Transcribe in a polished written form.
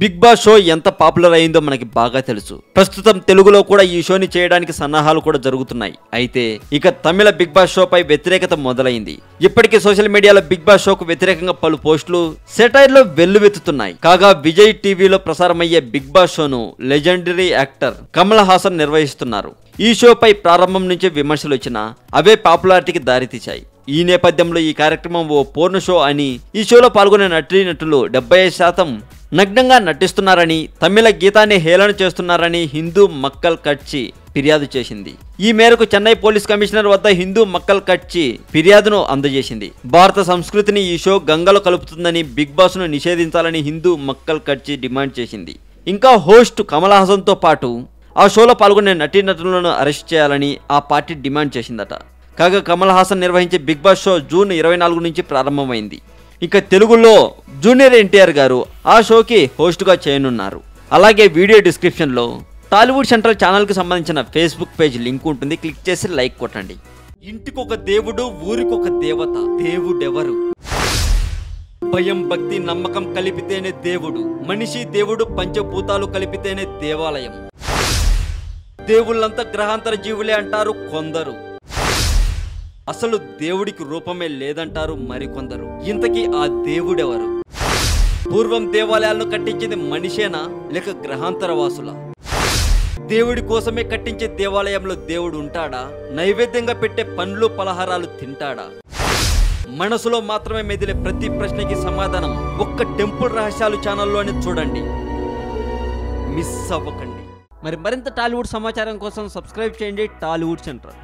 Big boss show ఎంత popular అయిందో మనకి బాగా తెలుసు. ప్రస్తుతం తెలుగులో కూడా ఈ షోని చేయడానికి సన్నాహాలు కూడా జరుగుతున్నాయి. అయితే ఇక తమిళ బిగ్ బాస్ షో పై వ్యతిరేకత మొదలైంది. ఇప్పటికీ సోషల్ మీడియాలో బిగ్ బాస్ షోకు వ్యతిరేకంగా పలు పోస్టులు సెటైర్లో వెల్లువెత్తుతున్నాయి. కాగా విజయ్ టీవీలో ప్రసారమయ్యే బిగ్ బాస్ షోను లెజెండరీ యాక్టర్ కమల్ హాసన్ నిర్వహిస్తున్నారు. ఈ షోపై ప్రారంభం నుంచి విమర్శలు వచ్చినా అవే పాపులారిటీకి దారితీశాయి. ఈ నేపథ్యంలో ఈ కార్యక్రమం ఓ పోర్న్ షో అని, ఈ షోలో పాల్గొనే నటీనటులు 75% నగ్నంగా నటిస్తున్నారని, తమిళ గీతాన్ని హేళన చేస్తున్నారని హిందూ మక్కల్ కట్చి ఫిర్యాదు చేసింది. ఈ మేరకు చెన్నై పోలీస్ కమిషనర్ వద్ద హిందూ మక్కల్ కట్చి ఫిర్యాదును అందజేసింది. భారత సంస్కృతిని ఈ షో గంగలో కలుపుతుందని, బిగ్ బాస్ ను నిషేధించాలని హిందూ మక్కల్ కట్చి డిమాండ్ చేసింది. ఇంకా హోస్ట్ కమల్ హాసన్ తో పాటు ఆ షోలో పాల్గొనే నటీనటులను అరెస్ట్ చేయాలని ఆ పార్టీ డిమాండ్ చేసిందట. కాగా కమల్ హాసన్ నిర్వహించే బిగ్ బాస్ షో జూన్ 24 నుంచి ప్రారంభమైంది. ఇక తెలుగులో జూనియర్ ఎన్టీఆర్ గారు ఆ షోకి హోస్ట్గా చేయనున్నారు. అలాగే వీడియో డిస్క్రిప్షన్లో టాలీవుడ్ సెంట్రల్ ఛానల్కి సంబంధించిన ఫేస్బుక్ పేజ్ లింక్ ఉంటుంది. క్లిక్ చేసి లైక్ కొట్టండి. ఇంటికొక దేవుడు, ఊరికొక దేవత. దేవుడెవరు? భయం, భక్తి, నమ్మకం కలిపితేనే దేవుడు. మనిషి దేవుడు, పంచభూతాలు కలిపితేనే దేవాలయం. దేవుళ్ళంతా గ్రహాంతర జీవులే అంటారు కొందరు. అసలు దేవుడికి రూపమే లేదంటారు మరికొందరు. ఇంతకీ ఆ దేవుడెవరు? పూర్వం దేవాలయాలను కట్టించింది మనిషేనా లేక గ్రహాంతర వాసులా? దేవుడి కోసమే కట్టించే దేవాలయంలో దేవుడు ఉంటాడా? నైవేద్యంగా పెట్టే పండ్లు పలహారాలు తింటాడా? మనసులో మాత్రమే మెదిలే ప్రతి ప్రశ్నకి సమాధానం ఒక్క టెంపుల్ రహస్యాలు ఛానల్లోనే చూడండి. మిస్ అవ్వకండి. మరింత టాలీవుడ్ సమాచారం కోసం సబ్స్క్రైబ్ చేయండి టాలీవుడ్ సెంట్రల్.